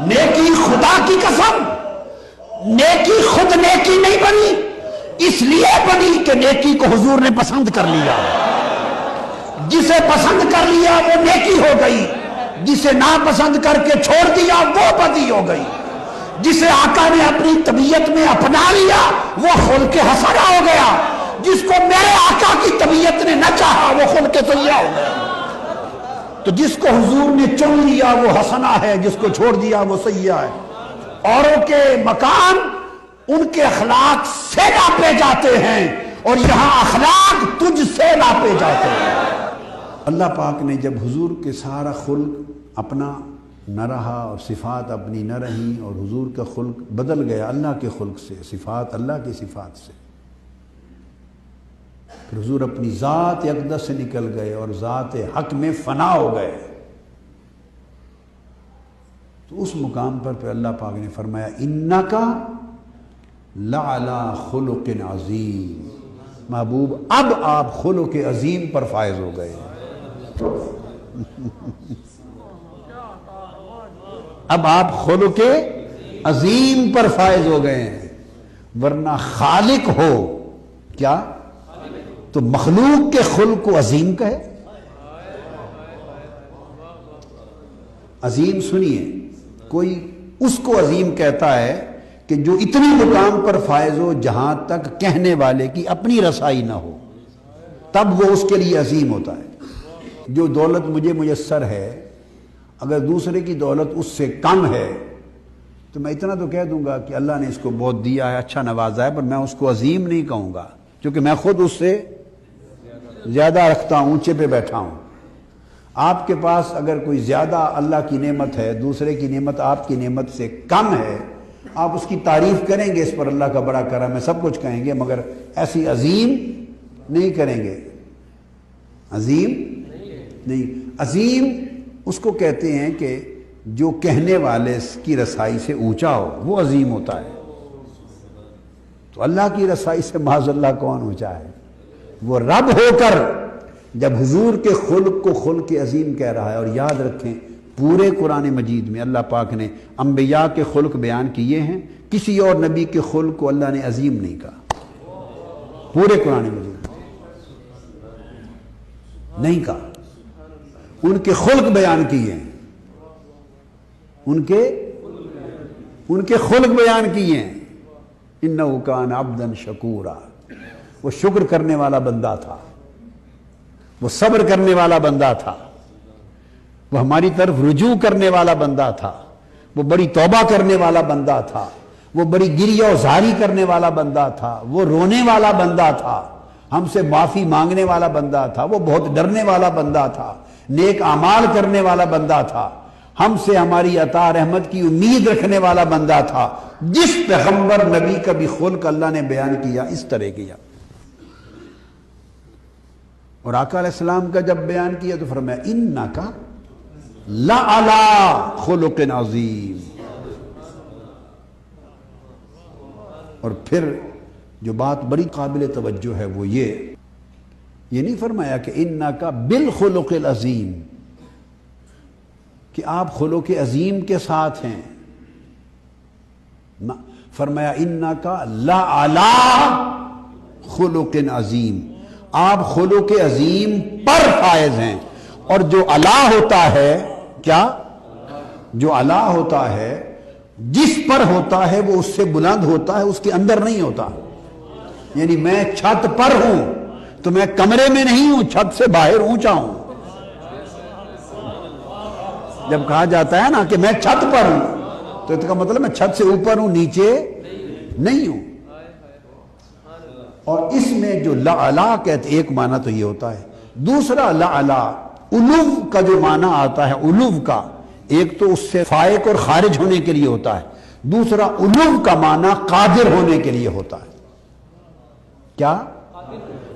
نیکی خدا کی قسم، نیکی خود نیکی نہیں بنی، اس لیے بنی کہ نیکی کو حضور نے پسند کر لیا۔ جسے پسند کر لیا وہ نیکی ہو گئی، جسے ناپسند کر کے چھوڑ دیا وہ بدی ہو گئی۔ جسے آقا نے اپنی طبیعت میں اپنا لیا وہ خلق حسنہ ہو گیا، جس کو میرے آقا کی طبیعت نے نہ چاہا وہ خلق سیئہ ہو گیا۔ تو جس کو حضور نے چن لیا وہ حسنہ ہے، جس کو چھوڑ دیا وہ سیئہ ہے۔ اوروں کے مقام ان کے اخلاق سے ناپے جاتے ہیں، اور یہاں اخلاق تجھ سے ناپے جاتے ہیں۔ اللہ پاک نے جب حضور کے سارا خلق اپنا نہ رہا اور صفات اپنی نہ رہی، اور حضور کا خلق بدل گیا اللہ کے خلق سے، صفات اللہ کی صفات سے، پھر حضور اپنی ذات اقدس سے نکل گئے اور ذات حق میں فنا ہو گئے۔ تو اس مقام پر پھر اللہ پاک نے فرمایا انکا لعلی خلق عظیم، محبوب اب آپ خلق عظیم پر فائز ہو گئے۔ اب آپ خلق عظیم پر فائز ہو گئے ہیں، ورنہ خالق ہو کیا تو مخلوق کے خلق کو عظیم کہے۔ عظیم سنیے، کوئی اس کو عظیم کہتا ہے کہ جو اتنی مقام پر فائز ہو جہاں تک کہنے والے کی اپنی رسائی نہ ہو، تب وہ اس کے لیے عظیم ہوتا ہے۔ جو دولت مجھے میسر ہے، اگر دوسرے کی دولت اس سے کم ہے تو میں اتنا تو کہہ دوں گا کہ اللہ نے اس کو بہت دیا ہے، اچھا نوازا ہے، پر میں اس کو عظیم نہیں کہوں گا، کیونکہ میں خود اس سے زیادہ رکھتا ہوں، اونچے پہ بیٹھا ہوں۔ آپ کے پاس اگر کوئی زیادہ اللہ کی نعمت ہے، دوسرے کی نعمت آپ کی نعمت سے کم ہے، آپ اس کی تعریف کریں گے، اس پر اللہ کا بڑا کرم ہے، سب کچھ کہیں گے، مگر ایسی عظیم نہیں کریں گے۔ عظیم نہیں، عظیم اس کو کہتے ہیں کہ جو کہنے والے کی رسائی سے اونچا ہو، وہ عظیم ہوتا ہے۔ تو اللہ کی رسائی سے معاذ اللہ کون اونچا ہے؟ وہ رب ہو کر جب حضور کے خلق کو خلق عظیم کہہ رہا ہے۔ اور یاد رکھیں پورے قرآن مجید میں اللہ پاک نے انبیاء کے خلق بیان کیے ہیں، کسی اور نبی کے خلق کو اللہ نے عظیم نہیں کہا، پورے قرآن مجید نہیں کہا، ان کے خلق بیان کیے ہیں، ان کے خلق بیان کیے ہیں۔ انہ کان عبدا شکورا، وہ شکر کرنے والا بندہ تھا، وہ صبر کرنے والا بندہ تھا، وہ ہماری طرف رجوع کرنے والا بندہ تھا، وہ بڑی توبہ کرنے والا بندہ تھا، وہ بڑی گریہ و زاری کرنے والا بندہ تھا، وہ رونے والا بندہ تھا، ہم سے معافی مانگنے والا بندہ تھا، وہ بہت ڈرنے والا بندہ تھا، نیک اعمال کرنے والا بندہ تھا، ہم سے ہماری عطا رحمت کی امید رکھنے والا بندہ تھا۔ جس پیغمبر نبی کا بھی خلق اللہ نے بیان کیا اس طرح کیا، اور آقا علیہ السلام کا جب بیان کیا تو فرمایا انکا لعلی خلق عظیم۔ اور پھر جو بات بڑی قابل توجہ ہے وہ یہ نہیں فرمایا کہ انکا بالخلق العظیم، کہ آپ خلق عظیم کے ساتھ ہیں، فرمایا انکا لعلی خلق عظیم، آپ خلق عظیم پر فائز ہیں۔ اور جو اعلیٰ ہوتا ہے، کیا جو اعلیٰ ہوتا ہے جس پر ہوتا ہے وہ اس سے بلند ہوتا ہے، اس کے اندر نہیں ہوتا۔ یعنی میں چھت پر ہوں تو میں کمرے میں نہیں ہوں، چھت سے باہر اونچا ہوں۔ جب کہا جاتا ہے نا کہ میں چھت پر ہوں تو اس کا مطلب میں چھت سے اوپر ہوں، نیچے نہیں ہوں۔ اور اس میں جو لعلی کہتے ایک معنی تو یہ ہوتا ہے، دوسرا لعلی علو کا جو معنی آتا ہے، علو کا ایک تو اس سے فائق اور خارج ہونے کے لیے ہوتا ہے، دوسرا علو کا معنی قادر ہونے کے لیے ہوتا ہے۔ کیا؟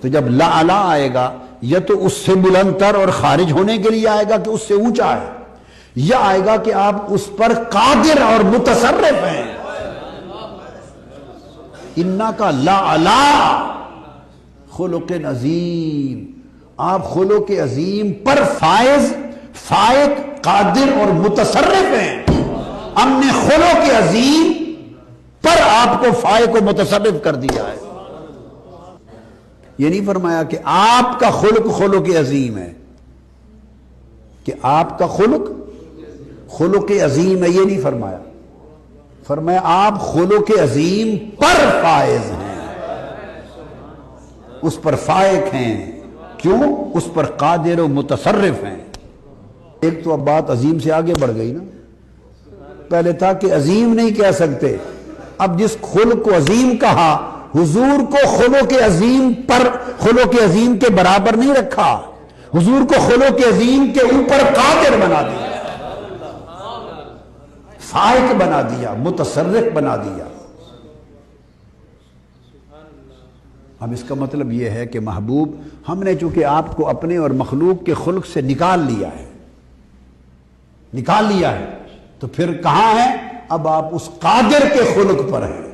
تو جب لعلی آئے گا یا تو اس سے بلند تر اور خارج ہونے کے لیے آئے گا کہ اس سے اونچا ہے، یا آئے گا کہ آپ اس پر قادر اور متصرف ہیں۔ انکا لعلی خلق عظیم، آپ خلق عظیم پر فائز، فائق، قادر اور متصرف ہیں۔ ہم نے خلق عظیم پر آپ کو فائے کو متصرف کر دیا ہے. یہ نہیں فرمایا کہ آپ کا خلق عظیم ہے، کہ آپ کا خلق عظیم ہے، یہ نہیں فرمایا. فرمایا آپ خلق عظیم پر فائز ہیں، اس پر فائق ہیں. کیوں؟ اس پر قادر و متصرف ہیں. ایک تو اب بات عظیم سے آگے بڑھ گئی نا. پہلے تھا کہ عظیم نہیں کہہ سکتے، اب جس خلق کو عظیم کہا، حضور کو خلق عظیم پر، خلق عظیم کے برابر نہیں رکھا، حضور کو خلق عظیم کے اوپر قادر بنا دیا، فائق بنا دیا، متصرف بنا دیا. اب اس کا مطلب یہ ہے کہ محبوب، ہم نے چونکہ آپ کو اپنے اور مخلوق کے خلق سے نکال لیا ہے، تو پھر کہاں ہیں؟ اب آپ اس قادر کے خلق پر ہیں،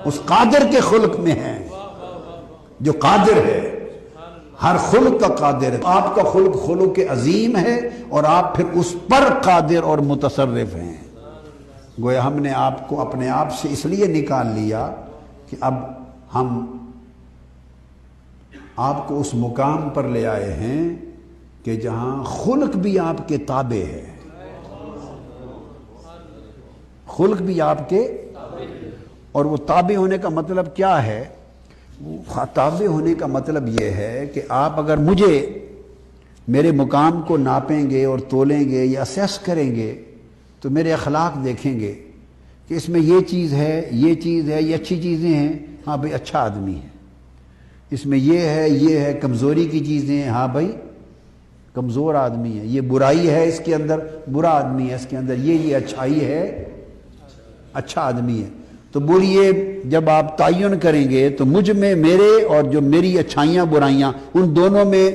اس قادر کے خلق میں ہیں جو قادر ہے، ہر خلق کا قادر ہے. آپ کا خلق عظیم ہے اور آپ پھر اس پر قادر اور متصرف ہیں. گویا ہم نے آپ کو اپنے آپ سے اس لیے نکال لیا کہ اب ہم آپ کو اس مقام پر لے آئے ہیں کہ جہاں خلق بھی آپ کے تابع ہے، خلق بھی آپ کے. اور وہ تابع ہونے کا مطلب کیا ہے؟ تابع ہونے کا مطلب یہ ہے کہ آپ اگر مجھے میرے مقام کو ناپیں گے اور تولیں گے یا اسیس کریں گے تو میرے اخلاق دیکھیں گے کہ اس میں یہ چیز ہے، یہ اچھی چیزیں ہیں، ہاں بھئی اچھا آدمی ہے. اس میں یہ ہے کمزوری کی چیزیں ہیں، ہاں بھئی کمزور آدمی ہے. یہ برائی ہے اس کے اندر، برا آدمی ہے اس کے اندر. یہ اچھائی ہے، اچھا آدمی ہے. تو بولیے جب آپ تعین کریں گے تو مجھ میں، میرے اور جو میری اچھائیاں برائیاں، ان دونوں میں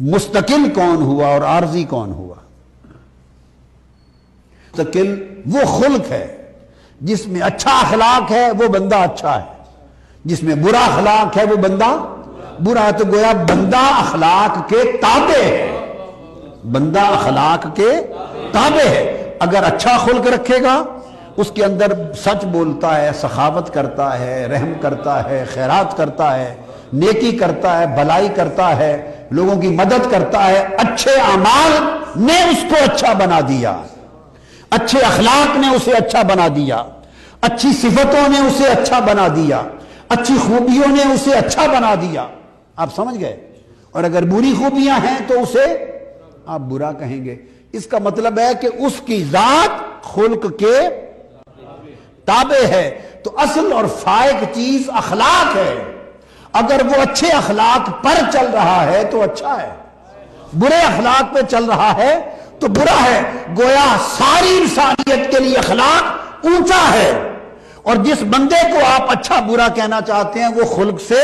مستقل کون ہوا اور عارضی کون ہوا؟ مستقل وہ خلق ہے جس میں اچھا اخلاق ہے، وہ بندہ اچھا ہے. جس میں برا اخلاق ہے وہ بندہ برا ہے. تو گویا بندہ اخلاق کے تابع ہے، بندہ اخلاق کے تابع ہے. اگر اچھا خلق رکھے گا، اس کے اندر سچ بولتا ہے، سخاوت کرتا ہے، رحم کرتا ہے، خیرات کرتا ہے، نیکی کرتا ہے، بھلائی کرتا ہے، لوگوں کی مدد کرتا ہے. اچھے اعمال نے اس کو اچھا بنا دیا، اچھے اخلاق نے اسے اچھا بنا دیا، اچھی صفتوں نے اسے اچھا بنا دیا، اچھی خوبیوں نے اسے اچھا بنا دیا. آپ سمجھ گئے؟ اور اگر بری خوبیاں ہیں تو اسے آپ برا کہیں گے. اس کا مطلب ہے کہ اس کی ذات خلق کے تابع ہے. تو اصل اور فائق چیز اخلاق ہے. اگر وہ اچھے اخلاق پر چل رہا ہے تو اچھا ہے، برے اخلاق پہ چل رہا ہے تو برا ہے. گویا ساری انسانیت کے لیے اخلاق اونچا ہے، اور جس بندے کو آپ اچھا برا کہنا چاہتے ہیں وہ خلق سے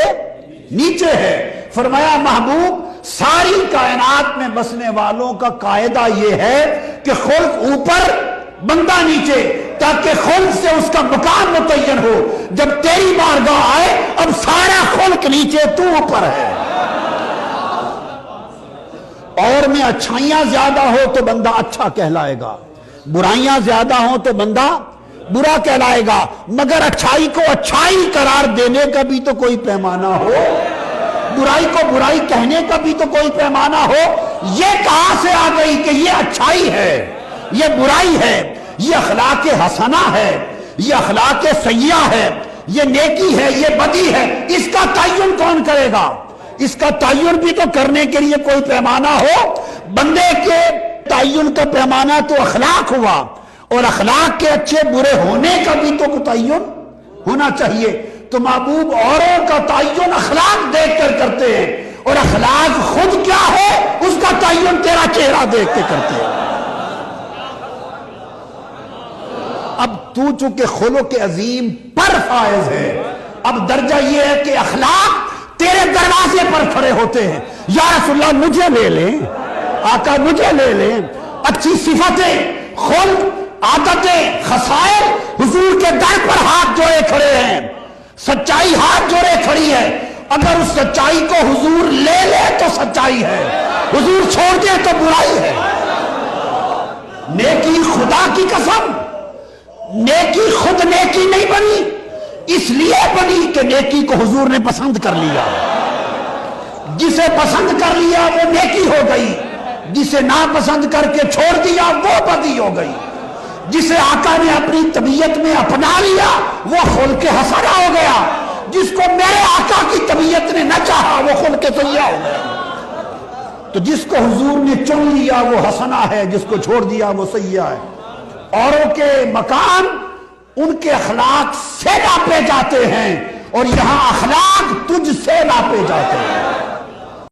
نیچے ہے. فرمایا محبوب، ساری کائنات میں بسنے والوں کا قاعدہ یہ ہے کہ خلق اوپر بندہ نیچے، تاکہ خلق سے اس کا مقام متعین ہو. جب تیری بارگاہ آئے اب سارا خلق نیچے، تو اوپر ہے. اور میں اچھائیاں زیادہ ہو تو بندہ اچھا کہلائے گا، برائیاں زیادہ ہوں تو بندہ برا کہلائے گا. مگر اچھائی کو اچھائی قرار دینے کا بھی تو کوئی پیمانہ ہو، برائی کو برائی کہنے کا بھی تو کوئی پیمانہ ہو. یہ کہاں سے آ گئی کہ یہ اچھائی ہے، یہ برائی ہے، یہ اخلاق حسنہ ہے، یہ اخلاق سیئہ ہے، یہ نیکی ہے، یہ بدی ہے؟ اس کا تعین کون کرے گا؟ اس کا تعین بھی تو کرنے کے لیے کوئی پیمانہ ہو. بندے کے تعین کا پیمانہ تو اخلاق ہوا، اور اخلاق کے اچھے برے ہونے کا بھی تو تعین ہونا چاہیے. تو محبوب اوروں کا تعین اخلاق دیکھ کر کرتے ہیں، اور اخلاق خود کیا ہے اس کا تعین تیرا چہرہ دیکھ کے کرتے ہیں. اب تو چونکہ خلق عظیم پر فائز ہے، اب درجہ یہ ہے کہ اخلاق تیرے دروازے پر کھڑے ہوتے ہیں. یا رسول اللہ مجھے لے لیں، آقا مجھے لے لیں. اچھی صفتیں، خلق، عادتیں، خصائل حضور کے در پر ہاتھ جوڑے کھڑے ہیں. سچائی ہاتھ جوڑے کھڑی ہے. اگر اس سچائی کو حضور لے لے تو سچائی ہے، حضور چھوڑ دے تو برائی ہے. نیکی خدا کی قسم، نیکی خود نیکی نہیں بنی، اس لیے بنی کہ نیکی کو حضور نے پسند کر لیا۔ جسے پسند کر لیا وہ نیکی ہو گئی، جسے ناپسند کر کے چھوڑ دیا وہ بدی ہو گئی۔ جسے آقا نے اپنی طبیعت میں اپنا لیا وہ خلق حسنہ ہو گیا، جس کو میرے آقا کی طبیعت نے نہ چاہا وہ خلق سیئہ ہو گیا۔ تو جس کو حضور نے چن لیا وہ حسنہ ہے، جس کو چھوڑ دیا وہ سیئہ ہے۔ اوروں کے مقام ان کے اخلاق سے ناپے جاتے ہیں، اور یہاں اخلاق تجھ سے ناپے جاتے ہیں۔